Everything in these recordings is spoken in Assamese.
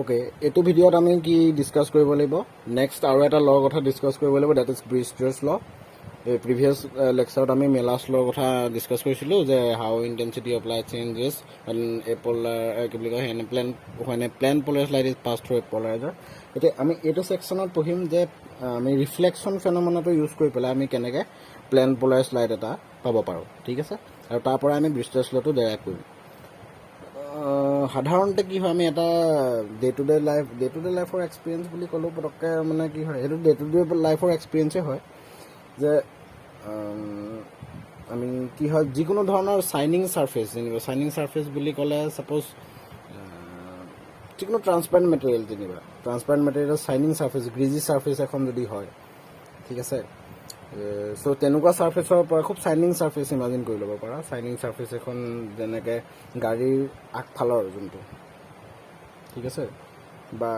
ওকে, এইটো ভিডিঅ'ত আমি কি ডিছকাছ কৰিব লাগিব, নেক্সট আৰু এটা লৰ কথা ডিছকাছ কৰিব লাগিব, ডেট ইজ ব্ৰিষ্টাৰ্ছ ল। এই প্ৰিভিয়াছ লেকচাৰত আমি মেলাছ লৰ কথা ডিছকাছ কৰিছিলোঁ যে how intensity of light changes a polar কি বুলি কয় plane polarise light is pass through a polariser. এতিয়া আমি এইটো ছেকশ্যনত পঢ়িম যে আমি ৰিফ্লেকশ্যন ফেন'মেনাটো ইউজ কৰি পেলাই আমি কেনেকৈ প্লেন পলাৰাইজ লাইট এটা পাব পাৰোঁ, ঠিক আছে। আৰু তাৰ পৰা আমি ব্ৰিষ্টাৰ্ছ লটো ডেৰাইভ কৰিম। সাধাৰণতে কি হয়, আমি এটা ডে টু ডে লাইফৰ এক্সপিৰিয়েঞ্চ বুলি ক'লেও পটককৈ মানে কি হয়, সেইটো ডে টু ডে লাইফৰ এক্সপিৰিয়েঞ্চেই হয় যে আমি কি হয় যিকোনো ধৰণৰ চাইনিং চাৰ্ফেচ বুলি ক'লে ছাপ'জ যিকোনো ট্ৰান্সপাৰেণ্ট মেটেৰিয়েল, যেনিবা ট্ৰান্সপাৰেণ্ট মেটেৰিয়েলৰ চাইনিং চাৰ্ফেচ, গ্ৰিজি চাৰ্ফেচ এখন যদি হয়, ঠিক আছে। চ' তেনেকুৱা চাৰ্ফেচৰ পৰা খুব চাইনিং চাৰ্ফেচ ইমাজিন কৰি ল'ব পাৰা। চাইনিং চাৰ্ফেচ এখন যেনেকৈ গাড়ীৰ আগফালৰ যোনটো, ঠিক আছে, বা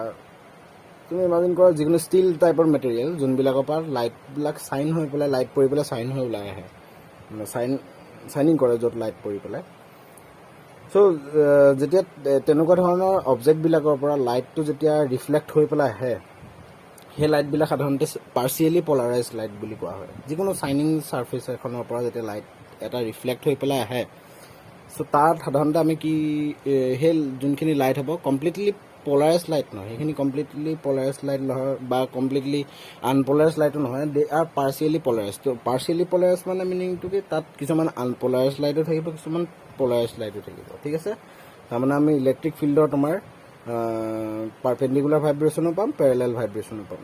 তুমি ইমাজিন কৰা যিকোনো ষ্টিল টাইপৰ মেটেৰিয়েল যোনবিলাকৰ পৰা লাইটবিলাক চাইন হৈ পেলাই, লাইট পৰি পেলাই চাইন হৈ ওলাই আহে, মানে চাইনিং কৰে য'ত লাইট পৰি পেলাই। চ' যেতিয়া তেনেকুৱা ধৰণৰ অবজেক্টবিলাকৰ পৰা লাইটটো যেতিয়া ৰিফ্লেক্ট হৈ পেলাই আহে, সেই লাইটবিলাক সাধাৰণতে পাৰ্চিয়েলি পলাৰাইজ লাইট বুলি কোৱা হয়। যিকোনো চাইনিং চাৰ্ফেচ এখনৰ পৰা যেতিয়া লাইট এটা ৰিফ্লেক্ট হৈ পেলাই আহে, চ' তাত সাধাৰণতে আমি কি সেই যোনখিনি লাইট হ'ব কমপ্লিটলি পলাৰাইজ লাইট নহয়, সেইখিনি কমপ্লিটলি পলাৰাইজ লাইট নহয় বা কমপ্লিটলি আনপলাৰাইজ লাইটো নহয়, দে আৰ পাৰ্চিয়েলি পলাৰাইজ। ত' পাৰ্চিয়েলি পলাৰাইজ মানে মিনিংটো কি, তাত কিছুমান আনপলাৰাইজ লাইটো থাকিব, কিছুমান পলাৰাইজ লাইটো থাকিব, ঠিক আছে। তাৰমানে আমি ইলেক্ট্ৰিক ফিল্ডৰ তোমাৰ পাৰপেণ্ডিকুলাৰ ভাইব্ৰেশ্যনো পাম, পেৰেলেল ভাইব্ৰেশ্যনো পাম।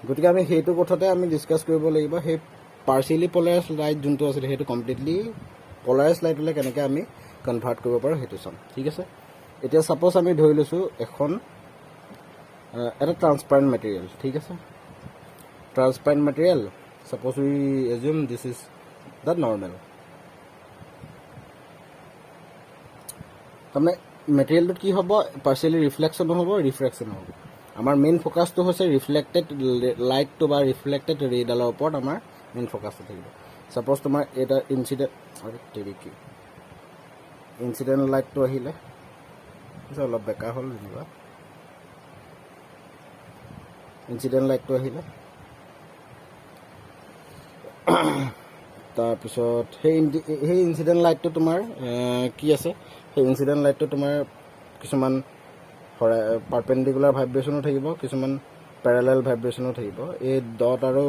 গতিকে আমি সেইটো কথাতে আমি ডিছকাছ কৰিব লাগিব, সেই পাৰ্চিয়েলি পলাৰাইজ লাইট যোনটো আছিলে সেইটো কমপ্লিটলি পলাৰাইজ লাইটলৈ কেনেকৈ আমি কনভাৰ্ট কৰিব পাৰোঁ সেইটো চাম, ঠিক আছে। এতিয়া ছাপ'জ আমি ধৰি লৈছোঁ এটা ট্ৰান্সপাৰেণ্ট মেটেৰিয়েল, ঠিক আছে। Transparent material, suppose we assume this is the normal. তাৰমানে মেটেৰিয়েলটোত কি হ'ব, পাৰ্চিয়েলি ৰিফ্লেকশ্যনো হ'ব, ৰিফ্ৰেকশ্যনো হ'ব। আমাৰ মেইন ফ'কাছটো হৈছে ৰিফ্লেক্টেড লাইটটো বা ৰিফ্লেক্টেড ৰে'ডালৰ ওপৰত আমাৰ মেইন ফ'কাছটো থাকিব। ছাপ'জ তোমাৰ এটা ইনচিডেণ্ট লাইটটো আহিলে, অলপ বেকা হ'ল যেনিবা, ইনচিডেণ্ট লাইটটো আহিলে, তাৰপিছত সেই ইনচিডেণ্ট লাইটটো তোমাৰ কি আছে, সেই ইনচিডেণ্ট লাইটটো তোমাৰ কিছুমান পাৰপেণ্ডিকুলাৰ ভাইব্ৰেশ্যনো থাকিব, কিছুমান পেৰেলেল ভাইব্ৰেশ্যনো থাকিব। এই ডট আৰু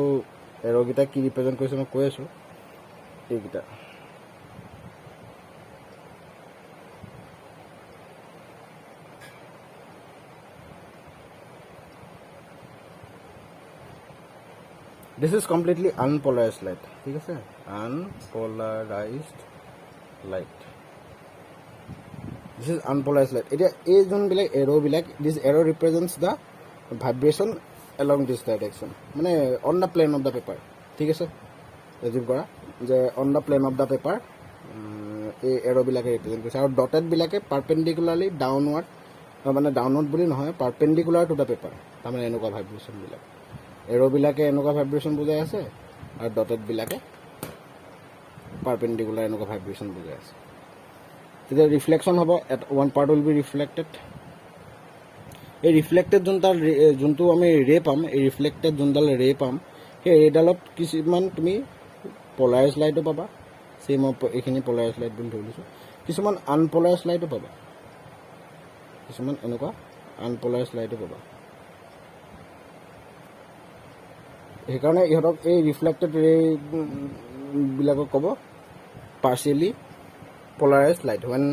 এৰ'কেইটা কি ৰিপ্ৰেজেণ্ট কৰিছে মই কৈ আছোঁ, এইকেইটা। This is completely unpolarized light, ঠিক আছে, unpolarized light, this is unpolarized light. এতিয়া এই যোনবিলাক এৰ'বিলাক, this arrow' represents the vibration along this direction, মানে on the plane of the paper, ঠিক আছে। এজিউম কৰা যে on the plane of the paper এই এৰ'বিলাকে ৰিপ্ৰেজেণ্ট কৰিছে, আৰু ডটেডবিলাকে পাৰপেণ্ডিকুলাৰলি ডাউনৱাৰ্ড, মানে ডাউনৱাৰ্ড বুলি নহয়, পাৰপেণ্ডিকুলাৰ টু দ্য পেপাৰ, তাৰমানে এনেকুৱা ভাইব্ৰেশ্যনবিলাক। এৰ'বিলাকে এনেকুৱা ভাইব্ৰেশ্যন বুজাই আছে, আৰু ডটেডবিলাকে পাৰপেণ্ডিকুলাৰ এনেকুৱা ভাইব্ৰেশ্যন বুজাই আছে। তেতিয়া ৰিফ্লেকশ্যন হ'ব, one part will be reflected. এই ৰিফ্লেক্টেড যোনটো আমি ৰে পাম, এই ৰিফ্লেক্টেড যোনডাল ৰে পাম, সেই ৰে'ডালত কিছুমান তুমি পলাৰাইজ লাইটো পাবা, মই এইখিনি পলাৰাইজ লাইট বুলি ধৰি লৈছোঁ। কিছুমান আনপলাৰাইজ লাইটো পাবা, কিছুমান এনেকুৱা আনপলাৰাইজ লাইটো পাবা। সেইকাৰণে ইহঁতক এই ৰিফ্লেক্টেড ৰে'বিলাকক ক'ব পাৰ্চিয়েলি পলাৰাইজ লাইট। ৱেন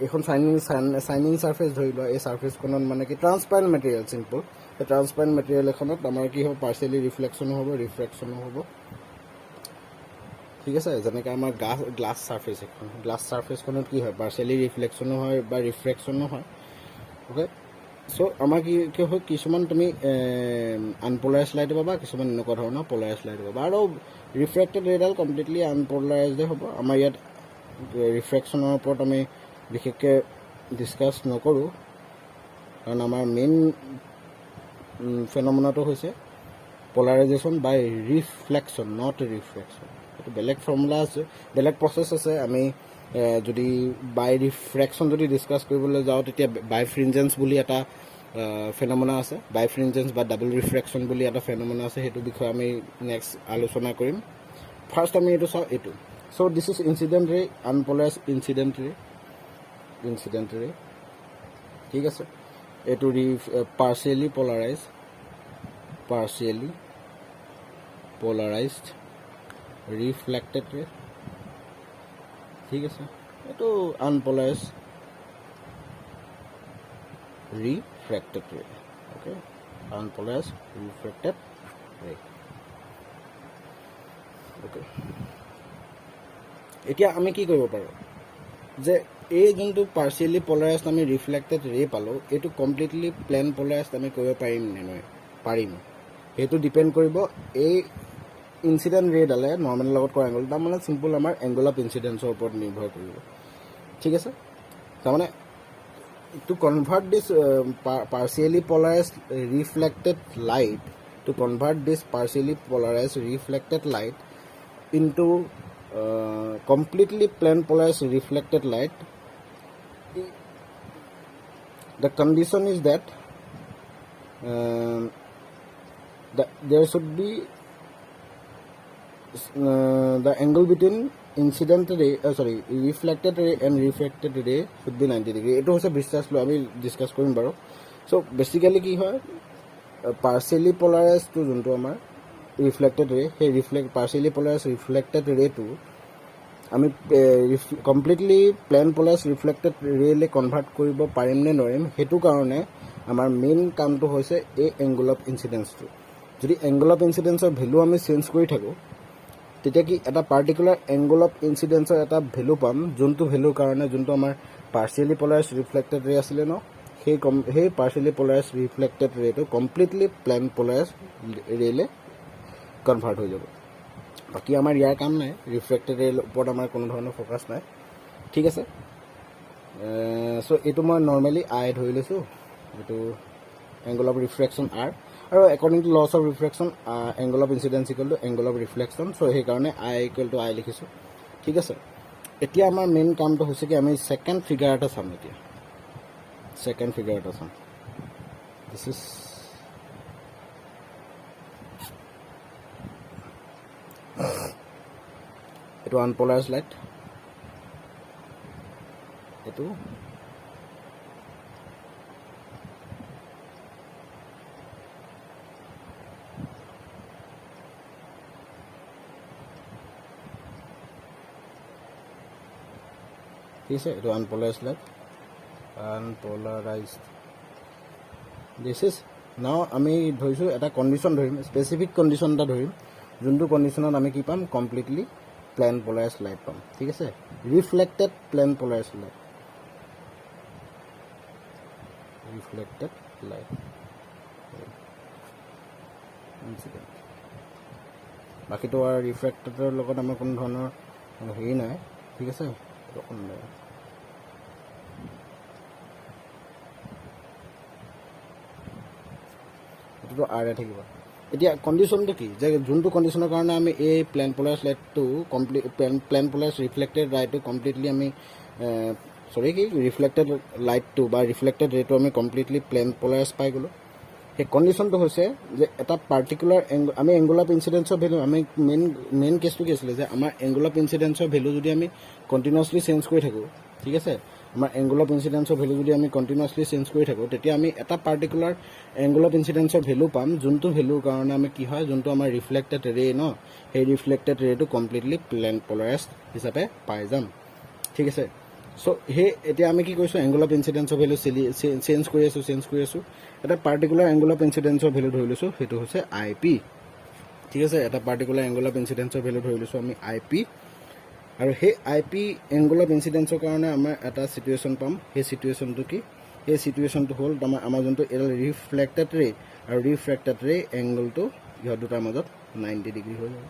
এইখন চাইনিং চাৰ্ফেচ ধৰি লোৱা, এই চাৰ্ফেচখনত মানে কি ট্ৰান্সপাৰেণ্ট মেটেৰিয়েল, চিম্পল। সেই ট্ৰান্সপাৰেণ্ট মেটেৰিয়েল এখনত আমাৰ কি হ'ব, পাৰ্চিয়েলি ৰিফ্লেকশ্যনো হ'ব, ৰিফ্ৰেকশ্যনো হ'ব, ঠিক আছে। যেনেকৈ আমাৰ গ্লাছ চাৰ্ফেচ এখন, গ্লাছ চাৰ্ফেচখনত কি হয়, পাৰ্চিয়েলি ৰিফ্লেকশ্যনো হয় বা ৰিফ্ৰেকশ্যনো হয়, অ'কে। চ' আমাৰ কি হয়, কিছুমান তুমি আনপলাৰাইজ লাইটো পাবা, কিছুমান এনেকুৱা ধৰণৰ পলাৰাইজ লাইটো পাবা, আৰু ৰিফ্ৰেক্টেড ৰে'ডাল কমপ্লিটলি আনপলাৰাইজডে হ'ব। আমাৰ ইয়াত ৰিফ্ৰেকশ্যনৰ ওপৰত আমি বিশেষকৈ ডিছকাছ নকৰোঁ, কাৰণ আমাৰ মেইন ফেন'মেনাটো হৈছে polarization by reflection, not refraction. এটা বেলেগ ফৰ্মুলা আছে, বেলেগ প্ৰচেছ আছে। আমি যদি বাই ৰিফ্ৰেকশ্যন যদি ডিছকাছ কৰিবলৈ যাওঁ, তেতিয়া বাইফ্ৰিঞ্জেন্স বুলি এটা ফেনমেনা আছে বাইফ্ৰিঞ্জেন্স বা ডাবল ৰিফ্ৰেকশ্যন বুলি এটা ফেনমেনা আছে সেইটো বিষয়ে আমি নেক্সট আলোচনা কৰিম ফাৰ্ষ্ট আমি এইটো চাওঁ এইটো চ' দিছ ইজ ইনচিডেণ্ট ৰে আনপলাৰাইজ ইনচিডেণ্ট ৰে ঠিক আছে এইটো পাৰ্চিয়েলি polarized reflected ray ঠিক আছে এইটো unpolarized refracted ray okay unpolarized refracted ray okay এতিয়া আমি কি কৰিব পাৰো যে এই যোনটো পাৰ্চিয়েলি polarized আমি reflected ray পালো এইটো কমপ্লিটলি প্লেন polarized আমি কৰিব পাৰিম নে নহয় পাৰিম সেইটো ডিপেন্ড কৰিব এই ইনসিডেন্ট ৰে ডালে নৰ্মেল লগত কৰা এংগল তাৰ মানে সিম্পল আমাৰ এংগল অফ ইনসিডেন্সৰ ওপৰত নিৰ্ভৰ কৰিব ঠিক আছে তাৰ মানে to convert this partially polarized reflected light to convert this partially polarized reflected light into completely plane polarized reflected light the condition is that there should be the angle between incident ray reflected ray and refracted ray should be 90 degree eto hoise Brewster's law ami discuss korim baro so basically ki hoy partially polarized to jonto amar reflected ray he partially polarized reflected ray to ami completely plane polarized reflected ray le convert koribo parim ne norim hetu karone amar main kam to hoise a angle of incidence to jodi angle of incidence or value ami change kori thaku তেতিয়া কি এটা পাৰ্টিকুলাৰ এংগল অফ ইনসিডেন্সৰ এটা ভ্যালু পাম যোনটো ভ্যালুৰ কাৰণে যোনটো আমাৰ পাৰ্চিয়েলি পলাৰাইজড ৰিফ্লেক্টেড ৰে আছিলে ন সেই পাৰ্চিয়েলি পলাৰাইজড ৰিফ্লেক্টেড ৰেটো কমপ্লিটলি প্লেন পলাৰাইজড ৰেলে কনভাৰ্ট হৈ যাব বাকি আমাৰ ইয়াৰ কাম নাই ৰিফ্লেক্টেড ৰে ওপৰত আমাৰ কোনো ধৰণৰ ফোকাস নাই ঠিক আছে সো এটো মই নৰমালি আই ধৰি লৈছো এটো এংগল অফ ৰিফ্ৰেকশন আৰ আৰু according to laws of refraction angle of incidence equal to angle of reflection so he karone I equal to I likhisu ঠিক আছে এতিয়া আমাৰ মেইন কামটো হৈছে কি আমি সেকেন্ড ফিগাৰ এটা চাম এতিয়া সেকেন্ড ফিগাৰ এটা চাম this is এটো unpolarized light এটো ঠিক আছে এটো unpolarized this is now আমি ধৰিছো এটা কন্ডিশন ধৰিম স্পেসিফিক কন্ডিশন এটা ধৰিম যোনটো কন্ডিশনত আমি কি পাম কমপ্লিটলি প্লেন polarized লাইট পাম ঠিক আছে reflected plane polarized light reflected light incident বাকি তো আৰ ৰিফ্লেক্টেডৰ লগত আমাৰ কোনো ধৰণৰ হেৰি নাই ঠিক আছে তখন এটো আৰ এ থাকিব এতিয়া কন্ডিশনটো কি যে যোনটো কন্ডিশনৰ কাৰণে আমি এই plane polarized light to complete plane polarized reflected light to completely আমি সরি কি রিফ্লেক্টেড লাইট টু বা রিফ্লেক্টেড রে টু আমি কমপ্লিটলি প্লেন polarized পাই গলো এই কন্ডিশনটো হৈছে যে এটা পার্টিকুলার আমি এংগল অফ ইনসিডেন্সৰ ভ্যালু আমি মেইন কেছটো কি আছিল যে আমাৰ এংগল অফ ইনসিডেন্সৰ ভ্যালু যদি আমি কন্টিনিউয়াসলি চেঞ্জ কৰি থাকো ঠিক আছে আমাৰ এংগল অফ ইনসিডেন্সৰ ভ্যালু যদি আমি কন্টিনিউয়াসলি চেঞ্জ কৰি থাকো তেতিয়া আমি এটা পাৰ্টিকুলাৰ এংগল অফ ইনসিডেন্সৰ ভ্যালু পাম যোনটো ভ্যালুৰ কাৰণে আমি কি হয় যোনটো আমাৰ ৰিফ্লেক্টেড ৰে ন সেই ৰিফ্লেক্টেড ৰেটো কমপ্লিটলি প্লেন polarized হিচাপে পাই যাম ঠিক আছে সো হে এতিয়া আমি কি কৈছো এংগল অফ ইনসিডেন্সৰ ভ্যালু চেঞ্জ কৰি আছো এটা পাৰ্টিকুলাৰ এংগল অফ ইনসিডেন্সৰ ভ্যালু ধৰি লৈছো হেতু হৈছে আইপি ঠিক আছে এটা পাৰ্টিকুলাৰ এংগল অফ ইনসিডেন্সৰ ভ্যালু ধৰি লৈছো আমি আইপি আৰু হে আইপি এংগল অফ ইনসিডেন্সৰ কাৰণে আমাৰ এটা সিচুৱেশন পাম হে সিচুৱেশনটো কি হে সিচুৱেশনটো হ'ল আমাৰ যোনটো এল ৰিফ্লেক্টেড ৰে আৰু ৰিফ্ৰেক্টেড ৰে এংগলটো ইহত দুটাৰ মাজত 90 ডিগ্ৰী হৈ যাব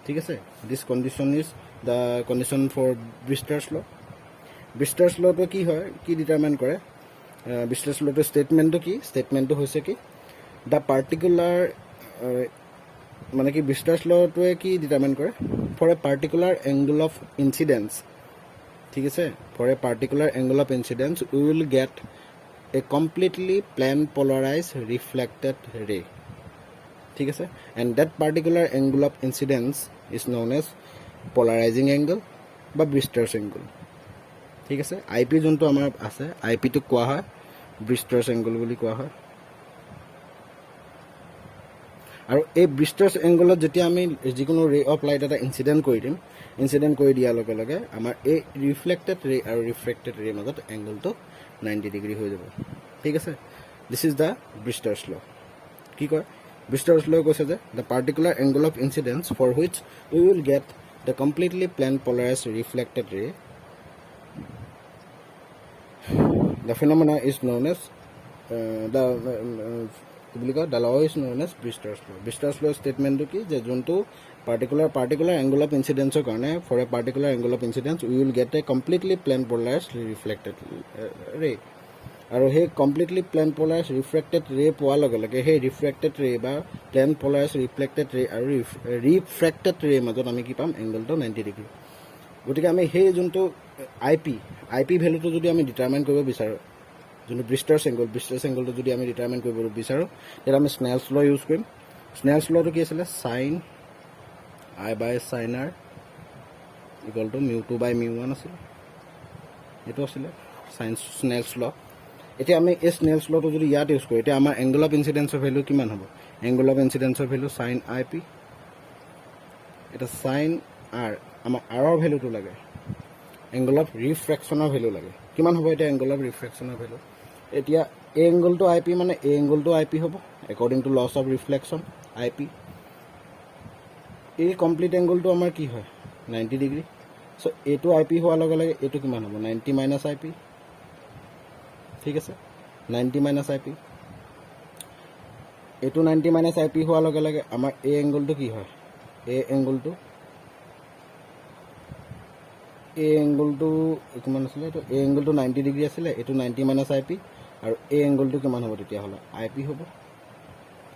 ঠিক আছে this condition is the condition for Brewster's law Brewster's law to কি হয় কি ডিটারমাইন কৰে Brewster's law to statement হৈছে কি the particular মানে কি Brewster's law to কি ডিটারমাইন কৰে for a particular angle of incidence ঠিক আছে for a particular angle of incidence we will get a completely plane polarized reflected ray. ঠিক আছে, and that particular angle of incidence is known as polarizing angle বা Brewster's angle. ঠিক আছে, IP যোনটো আমাৰ আছে IP টো কোৱা হয় Brewster's angle বুলি কোৱা হয়। আৰু এই Brewster's angle যেতিয়া আমি যিকোনো ৰে অফ লাইট এটা ইনসিডেন্ট কৰি দিম, ইনসিডেন্ট কৰি দিয়াৰ লগে লগে আমাৰ এই ৰিফ্লেক্টেড ৰে আৰু ৰিফ্ৰেক্টেড ৰে মাজত এংগলটো 90 ডিগ্ৰী হৈ যাব। ঠিক আছে, this is the Brewster's law। কি কয় Brewster's law কৈছে যে the particular angle of incidence for which we will get the completely plane polarized reflected ray, the phenomena is known as the law is known as Brewster's law। Brewster's law statement কি যে যোনটো particular angle of incidence কাৰণে for a particular angle of incidence we will get a completely plane polarized reflected ray। আৰু সেই completely plane polarized refracted ray পোৱাৰ লগে লগে সেই refracted ray বা plane polarized reflected ray আৰু refracted ray মাজত আমি কি পাম এংগলটো 90 ডিগ্ৰী। গতিকে আমি সেই যোনটো IP ভ্যালুটো যদি আমি ডিটাৰমাইন কৰিব বিচাৰো, যোনটো Brewster's angle যদি আমি ডিটাৰমাইন কৰিব বিচাৰো, তেতিয়া আমি Snell's law ইউজ কৰিম। Snell's lawটো কি আছিল sin I by sin r equal to mu2 by mu1 আছিল, এটো আছিল Snell's law। এতিয়া আমি এই Snell's lawটো যদি ইয়াত ইউজ কৰো, এতিয়া আমাৰ এংগল অফ ইনসিডেন্সৰ ভ্যালু কিমান হ'ব? এংগল অফ ইনসিডেন্সৰ ভ্যালু sin IP, এটা sin r আমাৰ r ৰ ভ্যালুটো লাগে, এংগল অফ ৰিফ্ৰেকশনৰ ভ্যালু লাগে কিমান হ'ব? এটা এংগল অফ ৰিফ্ৰেকশনৰ ভ্যালু এতিয়া এই এংগলটো IP মানে এই এংগলটো IP হ'ব according to laws of reflection IP। এই কমপ্লিট এংগলটো আমাৰ কি হয় 90 ডিগ্ৰী। সো এটো IP হোৱাৰ লগে লগে এটো কিমান হ'ব 90 minus IP। ঠিক আছে, 90 minus IP, এটো 90 minus IP হোৱাৰ লগে লগে আমাৰ এই এংগলটো কি হয়? এই এংগলটো কিমান আছিল? এটো এই এংগলটো 90 ডিগ্ৰী আছিল, এটো 90 minus IP আৰু এই এংগলটো কিমান হ'ব তেতিয়া হলে IP হ'ব।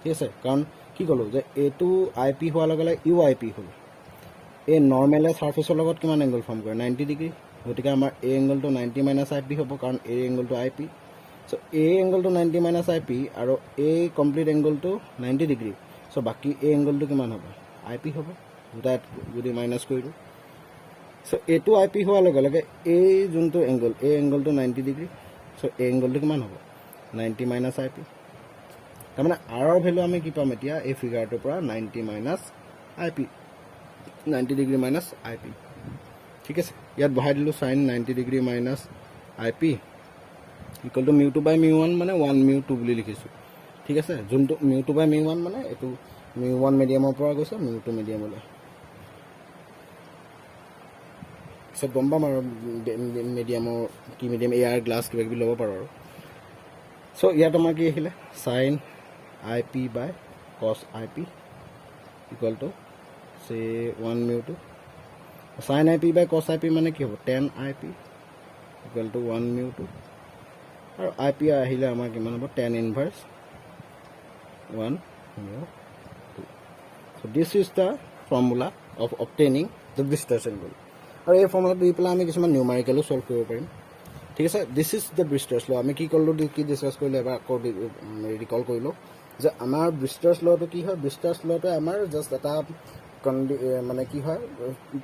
ঠিক আছে, কাৰণ কি কলো যে এটো IP হোৱাৰ লগে লগে UIP হ'ল। এই নৰ্মেল সাৰফেসৰ লগত কিমান এংগল ফৰ্ম কৰে 90 ডিগ্ৰী, গতিকে আমাৰ এই এংগলটো 90 minus IP হ'ব কাৰণ এই এংগলটো IP। সো এই এংগলটো 90 minus IP আৰু এই কমপ্লিট এংগলটো 90 ডিগ্ৰী, সো বাকি এই এংগলটো কিমান হ'ব IP হ'ব, দুটা যদি মাইনাস কৰি দিওঁ। সো এটো IP হোৱাৰ লগে লগে এই যোনটো এংগল এই এংগলটো 90 ডিগ্ৰী, সো এই এংগলটো কিমান হ'ব 90 minus IP। তাৰ মানে r ৰ ভ্যালু আমি কি পাম এতিয়া এই ফিগাৰটোৰ পৰা 90 minus IP, 90 degree minus IP। ঠিক আছে, ইয়াত বহাই দিলো sin 90 degree minus IP equal to mu2 by mu1 মানে 1 mu2 বুলি লিখিছো। ঠিক আছে, যোনটো mu2 by mu1 মানে এটো mu1 মিডিয়ামৰ পৰা গৈছে mu2 মিডিয়ামলৈ। সব গম পাম আৰু মিডিয়ামৰ কি মিডিয়াম এয়াৰ গ্লাছ কিবা কিবি ল'ব পাৰো আৰু। সো ইয়াত আমাৰ কি আহিলে sin IP by cos IP equal to say 1 mu2। sin IP by cos IP মানে কি হ'ব 10 IP equal to 1 mu2 আৰু IP আহিলে আমাৰ কিমান হ'ব 10 inverse 1 mu2। so this is the formula of obtaining the Brewster's angle। আৰু এই ফৰ্মুলাটো দি পেলাই আমি কিছুমান নিউমাৰিকেলো সলভ কৰিব পাৰিম। ঠিক আছে, this is the Brewster's law। আমি কি কৰিলো কি ডিসকাস কৰিলো এবাৰ আকৌ ৰিকল কৰিলো যে আমাৰ Brewster's lawটো কি হয়। Brewster's lawটো আমাৰ জাস্ট এটা মানে কি হয়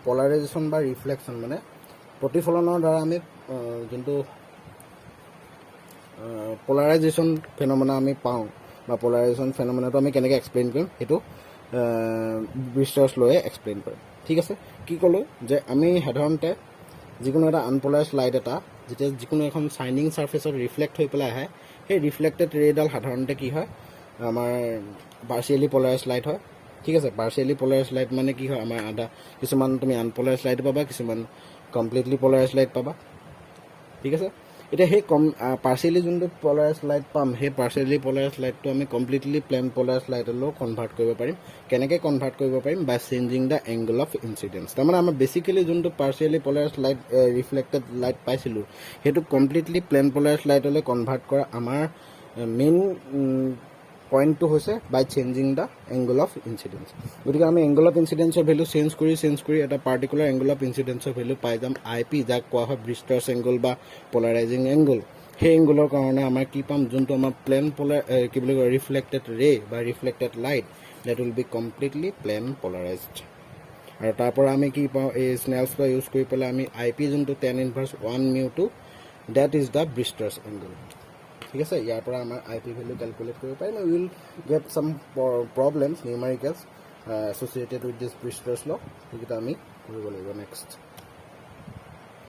পলাৰাইজেশন বা ৰিফ্লেকশন মানে প্ৰতিফলনৰ দ্বাৰা আমি যোনটো পলাৰাইজেশন ফেনোমেনা আমি পাওঁ বা পলাৰাইজেশন ফেনোমেনাটো আমি কেনেকৈ এক্সপ্লেইন কৰিম সেইটো Brewster's law এক্সপ্লেইন কৰে। ঠিক আছে, কি ক'লো যে আমি সাধাৰণতে যিকোনো এটা আনপলাৰাইজড লাইট এটা যেতিয়া যিকোনো এখন শাইনিং সাৰফেসত ৰিফ্লেক্ট হৈ পেলাই আহে, সেই ৰিফ্লেক্টেড ৰেডাল সাধাৰণতে কি হয় আমাৰ পাৰ্শিয়ালি পলাৰাইজড লাইট হয়। ঠিক আছে, পাৰ্শিয়ালি পলাৰাইজড লাইট মানে কি হয় আমাৰ আধা কিছুমান তুমি আনপলাৰাইজড লাইট পাবা, কিছুমান কমপ্লিটলি পলাৰাইজড লাইট পাবা। ঠিক আছে, এতিয়া সেই পাৰ্শিয়ালি যোনটো পলাৰাইজড লাইট পাম সেই পাৰ্শিয়ালি পলাৰাইজড লাইটটো আমি কমপ্লিটলি প্লেন পলাৰাইজড লাইটলৈ কনভাৰ্ট কৰিব পাৰিম। কেনেকৈ কনভাৰ্ট কৰিব পাৰিম? বাই চেঞ্জিং দ্য এংগল অফ ইনচিডেন্স। তাৰমানে আমাৰ বেচিকেলি যোনটো পাৰ্শিয়ালি পলাৰাইজড লাইট ৰিফ্লেক্টেড লাইট পাইছিলোঁ সেইটো কমপ্লিটলি প্লেন পলাৰাইজড লাইটলৈ কনভাৰ্ট কৰা আমাৰ মেইন পইণ্টটো হৈছে বাই চেঞ্জিং দ্য এংগল অফ ইনচিডেন্স। গতিকে আমি এংগল অফ ইনচিডেন্সৰ ভেলু চেঞ্জ কৰি এটা পাৰ্টিকুলাৰ এংগল অফ ইনচিডেন্সৰ ভেলু পাই যাম IP, যাক কোৱা হয় Brewster's এংগল বা পলাৰাইজিং এংগল। সেই এংগুলৰ কাৰণে আমাৰ কি পাম যোনটো আমাৰ প্লেন কি বুলি কয় ৰিফ্লেক্টেড ৰে বা reflected light that will be completely plane polarized আৰু তাৰ পৰা আমি কি পাওঁ এই স্নেলছ ল ইউজ কৰি পেলাই আমি আই পি যোনটো 10⁻1 মিউটো দেট ইজ দ্য ব্ৰিষ্টাৰ্ছ এংগল ঠিক আছে ইয়াৰ পৰা আমাৰ আই পি ভেলু কেলকুলেট কৰিব পাৰিম উইল গেট চাম প্ৰব্লেমছ নিউমাৰিকেলছ এছ'চিয়েটেড উইথ দিছ ব্ৰিষ্টাৰ্ছ ল সেইকেইটা আমি কৰিব লাগিব নেক্সট